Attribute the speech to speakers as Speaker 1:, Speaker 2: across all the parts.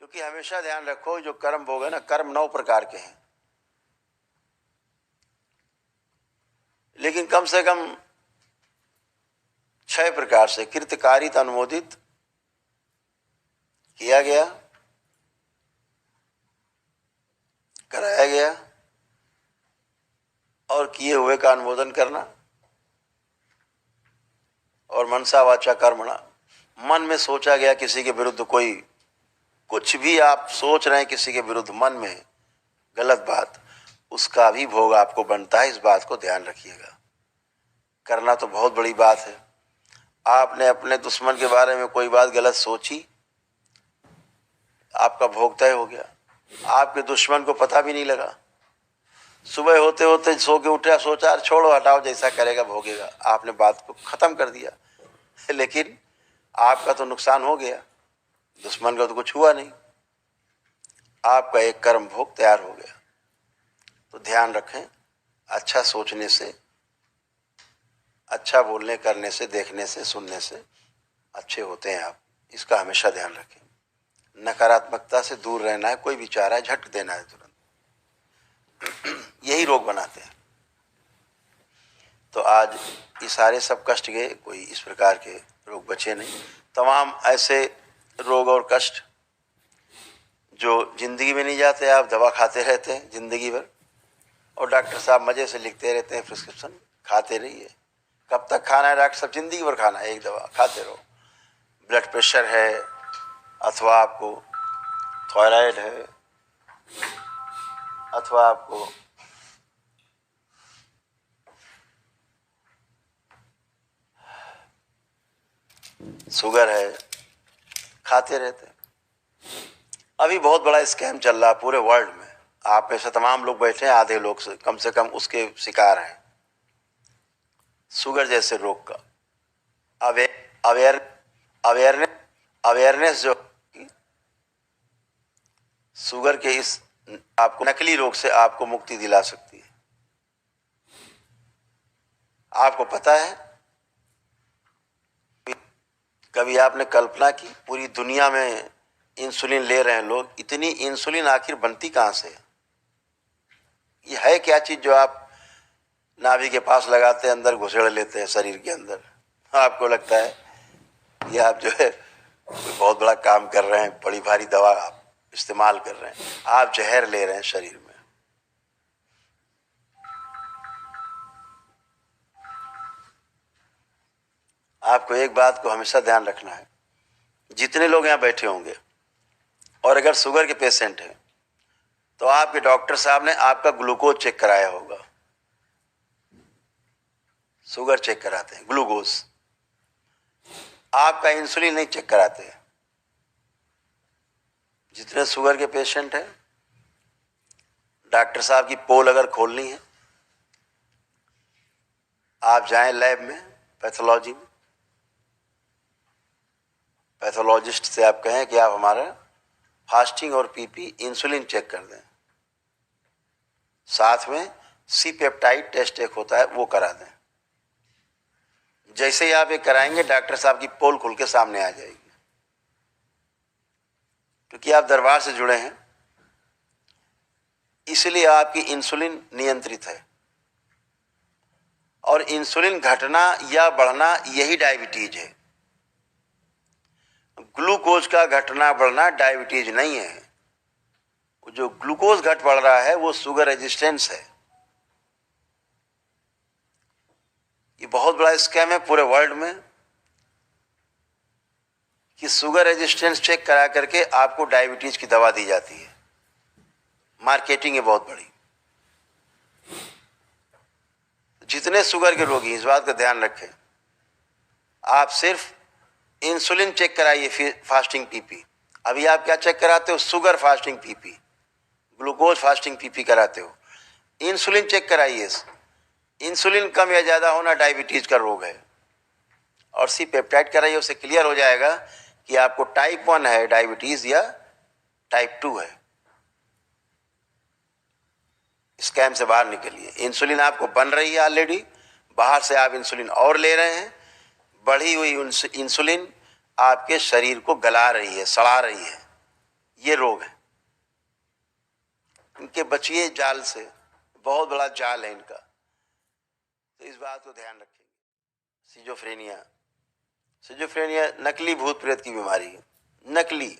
Speaker 1: क्योंकि हमेशा ध्यान रखो जो कर्म भोग है ना, कर्म 9 प्रकार के हैं, लेकिन कम से कम 6 प्रकार से कृतकारित अनुमोदित किया गया, कराया गया और किए हुए का अनुमोदन करना, और मनसा वाचा कर्मणा, मन में सोचा गया किसी के विरुद्ध कोई कुछ भी आप सोच रहे हैं किसी के विरुद्ध मन में गलत बात, उसका भी भोग आपको बनता है। इस बात को ध्यान रखिएगा। करना तो बहुत बड़ी बात है। आपने अपने दुश्मन के बारे में कोई बात गलत सोची, आपका भोग तय हो गया। आपके दुश्मन को पता भी नहीं लगा, सुबह होते होते सो के उठा, सोचा छोड़ो हटाओ, जैसा करेगा भोगेगा, आपने बात को खत्म कर दिया, लेकिन आपका तो नुकसान हो गया, दुश्मन का तो कुछ हुआ नहीं, आपका एक कर्म भोग तैयार हो गया। तो ध्यान रखें, अच्छा सोचने से, अच्छा बोलने करने से, देखने से, सुनने से अच्छे होते हैं आप, इसका हमेशा ध्यान रखें। नकारात्मकता से दूर रहना है, कोई विचार है झट देना है तुरंत, यही रोग बनाते हैं। तो आज ये सारे सब कष्ट गए, कोई इस प्रकार के रोग बचे नहीं। तमाम ऐसे रोग और कष्ट जो जिंदगी में नहीं जाते, आप दवा खाते रहते हैं जिंदगी भर, और डॉक्टर साहब मजे से लिखते रहते हैं प्रिस्क्रिप्शन, खाते रहिए। कब तक खाना है डॉक्टर साहब? जिंदगी भर खाना है, एक दवा खाते रहो। ब्लड प्रेशर है, अथवा आपको थायराइड है, अथवा आपको शुगर है, खाते रहते हैं। अभी बहुत बड़ा स्कैम चल रहा है पूरे वर्ल्ड में, आप में से तमाम लोग बैठे हैं, आधे लोग से कम उसके शिकार हैं, शुगर जैसे रोग का। अवेयरनेस जो शुगर के इस आपको नकली रोग से आपको मुक्ति दिला सकती है। आपको पता है, कभी आपने कल्पना की पूरी दुनिया में इंसुलिन ले रहे हैं लोग, इतनी इंसुलिन आखिर बनती कहाँ से है? ये है क्या चीज जो आप नाभि के पास लगाते हैं, अंदर घुसेड़ लेते हैं शरीर के अंदर? आपको लगता है ये आप जो है बहुत बड़ा काम कर रहे हैं, बड़ी भारी दवा आप इस्तेमाल कर रहे हैं, आप जहर ले रहे हैं शरीर में। आपको एक बात को हमेशा ध्यान रखना है, जितने लोग यहाँ बैठे होंगे और अगर शुगर के पेशेंट हैं तो आपके डॉक्टर साहब ने आपका ग्लूकोज चेक कराया होगा। शुगर चेक कराते हैं, ग्लूकोज, आपका इंसुलिन नहीं चेक कराते। जितने शुगर के पेशेंट हैं, डॉक्टर साहब की पोल अगर खोलनी है, आप जाएं लैब में, पैथोलॉजी में, पैथोलॉजिस्ट से आप कहें कि आप हमारा फास्टिंग और पीपी इंसुलिन चेक कर दें, साथ में सी पेप्टाइड टेस्ट एक होता है वो करा दें। जैसे ही आप ये कराएंगे, डॉक्टर साहब की पोल खुल के सामने आ जाएगी, क्योंकि आप दरबार से जुड़े हैं, इसलिए आपकी इंसुलिन नियंत्रित है। और इंसुलिन घटना या बढ़ना यही डायबिटीज है। ग्लूकोज का घटना बढ़ना डायबिटीज नहीं है। जो ग्लूकोज घट बढ़ रहा है वो शुगर रेजिस्टेंस है। ये बहुत बड़ा स्कैम है पूरे वर्ल्ड में कि शुगर रेजिस्टेंस चेक करा करके आपको डायबिटीज की दवा दी जाती है। मार्केटिंग है बहुत बड़ी। जितने शुगर के रोगी, इस बात का ध्यान रखें, आप सिर्फ इंसुलिन चेक कराइए, फिर फास्टिंग पीपी। अभी आप क्या चेक कराते हो? Sugar fasting PP, glucose fasting PP कराते हो। इंसुलिन चेक कराइए, इंसुलिन कम या ज्यादा होना डायबिटीज का रोग है। और सी पेप्टाइड कराइए, उससे क्लियर हो जाएगा कि आपको टाइप 1 है डायबिटीज या टाइप 2 है। स्कैम से बाहर निकलिए। इंसुलिन आपको बन रही है ऑलरेडी, बाहर से आप इंसुलिन और ले रहे हैं, बढ़ी हुई इंसुलिन आपके शरीर को गला रही है, सड़ा रही है। ये रोग है। इनके बचिए जाल से, बहुत बड़ा जाल है इनका, तो इस बात को ध्यान रखेंगे। सिजोफ्रेनिया नकली भूत प्रेत की बीमारी है। नकली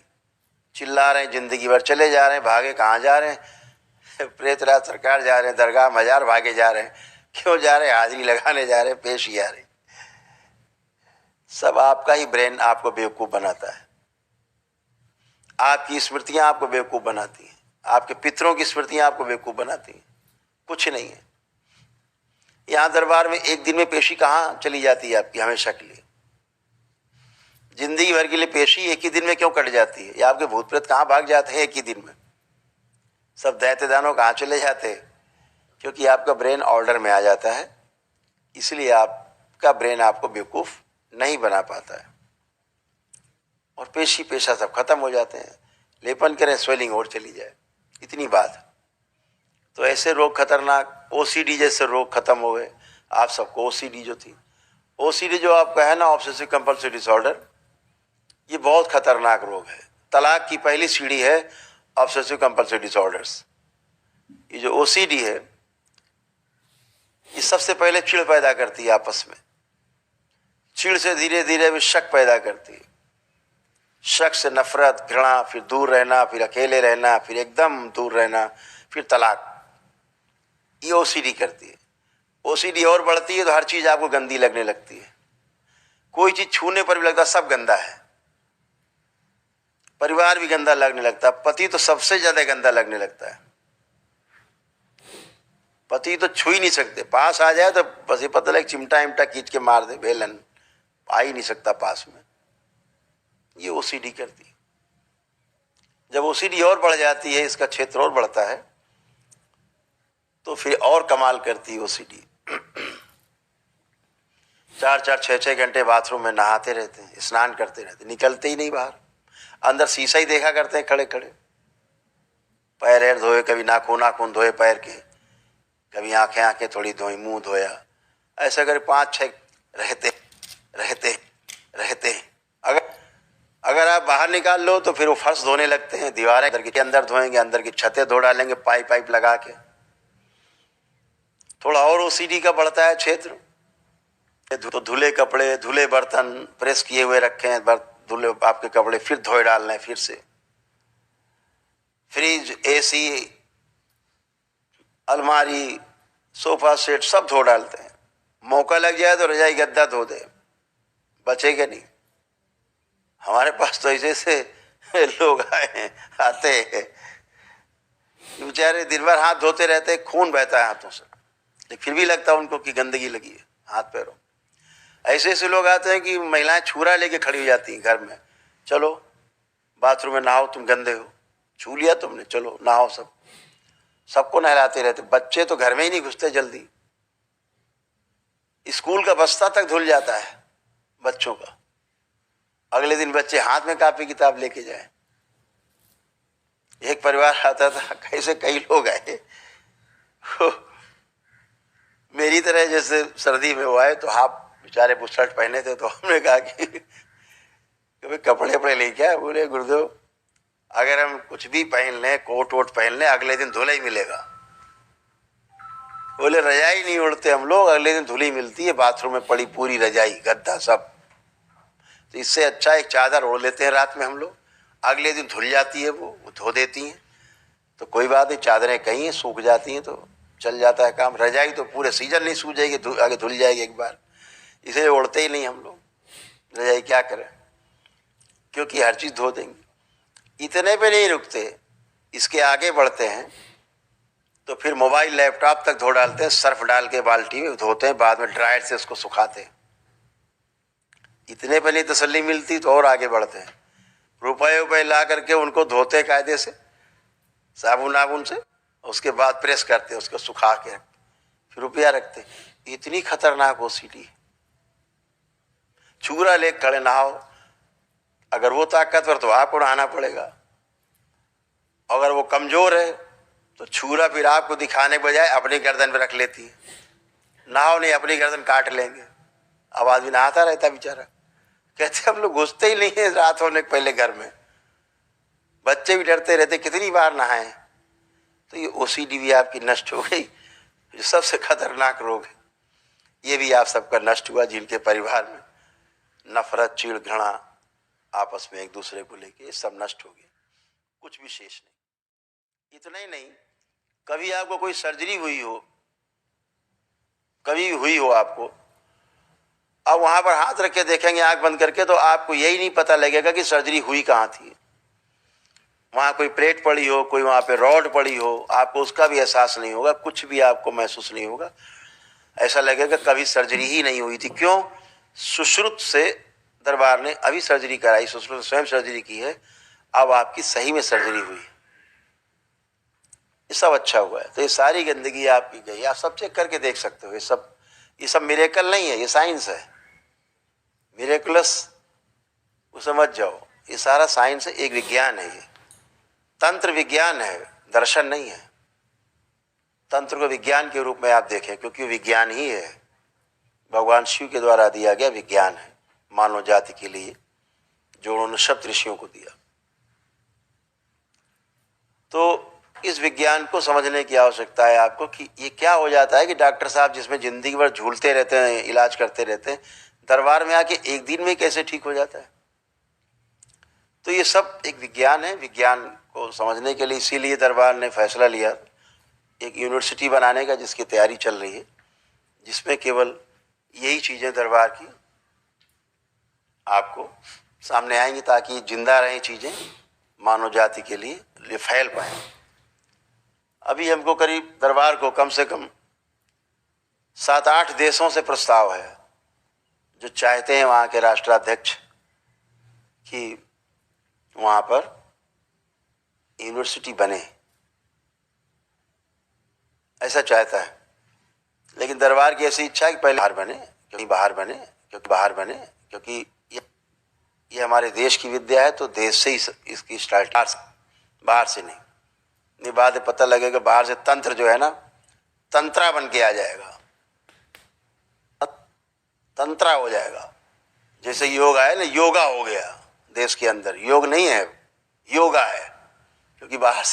Speaker 1: चिल्ला रहे हैं, जिंदगी भर चले जा रहे हैं, भागे कहाँ जा रहे हैं प्रेतराज सरकार जा रहे हैं, दरगाह मजार भागे जा रहे हैं। क्यों जा रहे हैं? हाजिरी लगाने जा रहे हैं, पेशी आ रही। सब आपका ही ब्रेन आपको बेवकूफ बनाता है, आपकी स्मृतियां आपको बेवकूफ बनाती हैं, आपके पितरों की स्मृतियां आपको बेवकूफ बनाती हैं। कुछ नहीं है। यहां दरबार में एक दिन में पेशी कहाँ चली जाती है आपकी, हमेशा के लिए, जिंदगी भर के लिए पेशी एक ही दिन में क्यों कट जाती है? या आपके भूत प्रेत कहाँ भाग जाते हैं एक ही दिन में? सब दैत्य दानव कहाँ चले जाते हैं? क्योंकि आपका ब्रेन ऑर्डर में आ जाता है, इसलिए आपका ब्रेन आपको बेवकूफ नहीं बना पाता है, और पेशी पेशा सब खत्म हो जाते हैं। लेपन करें, स्वेलिंग और चली जाए, इतनी बात। तो ऐसे रोग खतरनाक, ओसीडी जैसे रोग खत्म हो गए आप सबको। ओसीडी जो थी, ओसीडी जो आपका है ना, ऑब्सेसिव कंपल्सिव डिसऑर्डर, ये बहुत खतरनाक रोग है। तलाक की पहली सीढ़ी है ऑब्सेसिव कंपल्सिव डिसऑर्डर्स। ये जो ओसीडी है, ये सबसे पहले चिढ़ पैदा करती है आपस में। चिढ़ से धीरे धीरे भी शक पैदा करती है, शक से नफरत, घृणा, फिर दूर रहना, फिर अकेले रहना, फिर एकदम दूर रहना, फिर तलाक। ये ओसीडी करती है। ओसीडी और बढ़ती है तो हर चीज आपको गंदी लगने लगती है। कोई चीज छूने पर भी लगता है सब गंदा है। परिवार भी गंदा लगने लगता है। पति तो सबसे ज्यादा गंदा लगने लगता है। पति तो छू ही नहीं सकते, पास आ जाए तो बस ये पता लगे चिमटा इमटा खींच के मार दे, बेलन, आ ही नहीं सकता पास में। ये ओसीडी करती है। जब ओसीडी और बढ़ जाती है, इसका क्षेत्र और बढ़ता है, तो फिर और कमाल करती है ओसीडी। 4-4, 6-6 घंटे बाथरूम में नहाते रहते हैं, स्नान करते रहते, निकलते ही नहीं बाहर। अंदर शीशा ही देखा करते हैं खड़े खड़े। पैर धोए, कभी नाखून धोए पैर के, कभी आंखें थोड़ी धोई, मुंह धोया, ऐसा कर 5-6 रहते। अगर आप बाहर निकाल लो तो फिर वो फर्श धोने लगते हैं, दीवारें अंदर धोएंगे, अंदर की छतें धो डालेंगे पाइप लगा के। थोड़ा और ओसीडी का बढ़ता है क्षेत्र, तो धुले कपड़े, धुले बर्तन प्रेस किए हुए रखे हैं, धुले आपके कपड़े फिर धोए डालना है फिर से। फ्रिज, एसी, अलमारी, सोफा सेट सब धो डालते हैं। मौका लग जाए तो रजाई गद्दा धो दे, बचेगा नहीं। हमारे पास तो ऐसे लोग आते हैं, बेचारे दिन भर हाथ धोते रहते हैं, खून बहता है हाथों से, लेकिन फिर भी लगता है उनको कि गंदगी लगी है हाथ पैरों। ऐसे लोग आते हैं कि महिलाएं छुरा लेके खड़ी हो जाती हैं घर में, चलो बाथरूम में नहाओ, तुम गंदे हो, छू लिया तुमने, चलो नहाओ। सबको नहलाते रहते। बच्चे तो घर में ही नहीं घुसते जल्दी, स्कूल का बस्ता तक धुल जाता है बच्चों का। अगले दिन बच्चे हाथ में कॉपी किताब लेके जाए। एक परिवार आता था, कैसे कई लोग आए मेरी तरह, जैसे सर्दी में वो आए तो हाफ बेचारे बुशर्ट पहने थे, तो हमने कहा कि कपड़े लेके आए। बोले गुरुदेव, अगर हम कुछ भी पहन लें, कोट वोट पहन लें, अगले दिन धुलाई मिलेगा। बोले रजाई नहीं उड़ते हम लोग, अगले दिन धुली मिलती है, बाथरूम में पड़ी पूरी रजाई गद्दा सब। तो इससे अच्छा एक चादर ओढ़ लेते हैं रात में हम लोग, अगले दिन धुल जाती है, वो धो देती हैं, तो कोई बात नहीं। चादरें कहीं सूख जाती हैं तो चल जाता है काम। रजाई तो पूरे सीजन नहीं सूझेगी, आगे धुल जाएगी एक बार, इसलिए ओढ़ते ही नहीं हम लोग रजाई। क्या करें, क्योंकि हर चीज धो देंगे। इतने पे नहीं रुकते, इसके आगे बढ़ते हैं तो फिर मोबाइल लैपटॉप तक धो डालते हैं, सर्फ डाल के बाल्टी में धोते हैं, बाद में ड्रायर से उसको सुखाते हैं। इतने पे नहीं तसल्ली मिलती तो और आगे बढ़ते हैं, रुपए ला करके उनको धोते कायदे से साबुन से, उसके बाद प्रेस करते, उसको सुखा के फिर रुपया रखते। इतनी खतरनाक ओसीडी है। चूरा ले खड़े नहाओ, अगर वो ताकतवर तो आपको नहाना पड़ेगा, अगर वो कमजोर है तो छूरा फिर आपको दिखाने के बजाय अपनी गर्दन पे रख लेती है। नहाओ नहीं, अपनी गर्दन काट लेंगे। अब आदमी नहाता रहता बेचारा, कहते हम लोग घुसते ही नहीं है रात होने के पहले घर में, बच्चे भी डरते रहते कितनी बार नहाएं। तो ये ओसीडी भी आपकी नष्ट हो गई, जो सबसे खतरनाक रोग है। ये भी आप सबका नष्ट हुआ, जिनके परिवार में नफरत, चिढ़, घृणा आपस में एक दूसरे को लेके, ये सब नष्ट हो गया, कुछ भी शेष नहीं। इतना ही नहीं, कभी आपको कोई सर्जरी हुई हो, कभी हुई हो आपको, अब वहां पर हाथ रख के देखेंगे आंख बंद करके, तो आपको यही नहीं पता लगेगा कि सर्जरी हुई कहाँ थी। वहां कोई प्लेट पड़ी हो, कोई वहां पे रॉड पड़ी हो, आपको उसका भी एहसास नहीं होगा, कुछ भी आपको महसूस नहीं होगा। ऐसा लगेगा कभी सर्जरी ही नहीं हुई थी। क्यों? सुश्रुत से दरबार ने अभी सर्जरी कराई, सुश्रुत स्वयं सर्जरी की है, अब आपकी सही में सर्जरी हुई, ये सब अच्छा हुआ है। तो ये सारी गंदगी आपकी गई, आप सब चेक करके देख सकते हो। ये सब मिरेकल नहीं है, ये साइंस है। मिरेकुलस वो समझ जाओ, ये सारा साइंस है, एक विज्ञान है। ये तंत्र विज्ञान है, दर्शन नहीं है। तंत्र को विज्ञान के रूप में आप देखें, क्योंकि विज्ञान ही है, भगवान शिव के द्वारा दिया गया विज्ञान है मानव जाति के लिए, जो उन्होंने सप्त ऋषियों को दिया। तो इस विज्ञान को समझने की आवश्यकता है आपको कि ये क्या हो जाता है कि डॉक्टर साहब जिसमें जिंदगी भर झूलते रहते हैं, इलाज करते रहते हैं, दरबार में आके एक दिन में कैसे ठीक हो जाता है। तो ये सब एक विज्ञान है। विज्ञान को समझने के लिए इसीलिए दरबार ने फैसला लिया एक यूनिवर्सिटी बनाने का, जिसकी तैयारी चल रही है, जिसमें केवल यही चीजें दरबार की आपको सामने आएंगी, ताकि जिंदा रहें चीजें, मानव जाति के लिए फैल पाए। अभी हमको करीब दरबार को कम से कम 7-8 देशों से प्रस्ताव है, जो चाहते हैं वहां के राष्ट्राध्यक्ष कि वहां पर यूनिवर्सिटी बने, ऐसा चाहता है। लेकिन दरबार की ऐसी इच्छा है कि पहले बाहर बने, क्योंकि ये हमारे देश की विद्या है, तो देश से ही इसकी स्टार्ट, बाहर से नहीं। बाद में पता लगेगा बाहर से तंत्र जो है ना, तंत्रा बन के आ जाएगा, तंत्रा हो जाएगा। जैसे योगा है ना, योगा हो गया देश के अंदर, योग नहीं है, योगा है, क्योंकि बाहर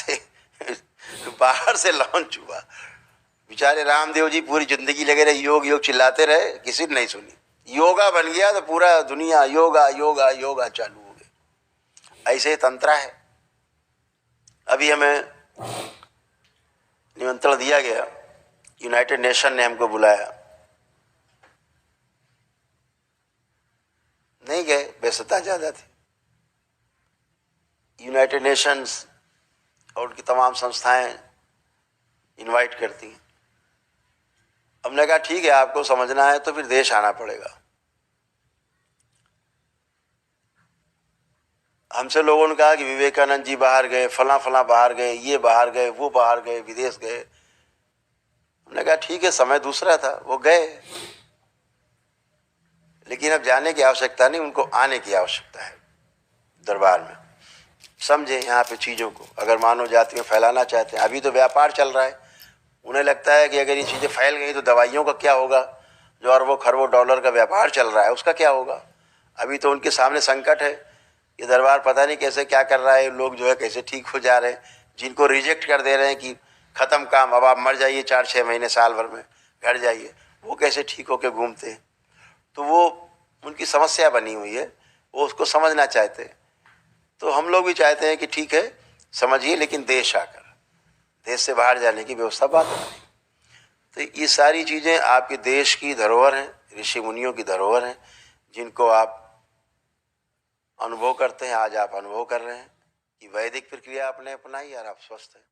Speaker 1: से लॉन्च हुआ। बेचारे रामदेव जी पूरी जिंदगी लगे रहे, योग योग चिल्लाते रहे, किसी ने नहीं सुनी। योगा बन गया तो पूरा दुनिया योगा योगा योगा चालू हो गया। ऐसे ही तंत्रा है। अभी हमें निमंत्रण दिया गया, यूनाइटेड नेशन ने हमको बुलाया, नहीं गए, व्यस्तता ज्यादा थी। यूनाइटेड नेशंस और उनकी तमाम संस्थाएं इनवाइट करती हैं। हमने कहा ठीक है, आपको समझना है तो फिर देश आना पड़ेगा। हमसे लोगों ने कहा कि विवेकानंद जी बाहर गए, फला फला बाहर गए, ये बाहर गए, वो बाहर गए, विदेश गए। हमने कहा ठीक है, समय दूसरा था, वो गए, लेकिन अब जाने की आवश्यकता नहीं, उनको आने की आवश्यकता है दरबार में। समझे यहाँ पे चीजों को, अगर मानव जाति में फैलाना चाहते हैं। अभी तो व्यापार चल रहा है, उन्हें लगता है कि अगर ये चीजें फैल गई तो दवाइयों का क्या होगा, जो अरबों खरबों डॉलर का व्यापार चल रहा है उसका क्या होगा। अभी तो उनके सामने संकट है, ये दरबार पता नहीं कैसे क्या कर रहा है, लोग जो है कैसे ठीक हो जा रहे हैं, जिनको रिजेक्ट कर दे रहे हैं कि खत्म काम, अब आप मर जाइए 4-6 महीने साल भर में, घर जाइए, वो कैसे ठीक होके घूमते हैं। तो वो उनकी समस्या बनी हुई है, वो उसको समझना चाहते हैं। तो हम लोग भी चाहते हैं कि ठीक है समझिए, लेकिन देश आकर, देश से बाहर जाने की व्यवस्था बात है। तो ये सारी चीजें आपके देश की धरोहर हैं, ऋषि मुनियों की धरोहर हैं, जिनको आप अनुभव करते हैं। आज आप अनुभव कर रहे हैं कि वैदिक प्रक्रिया आपने अपनाई और आप स्वस्थ हैं।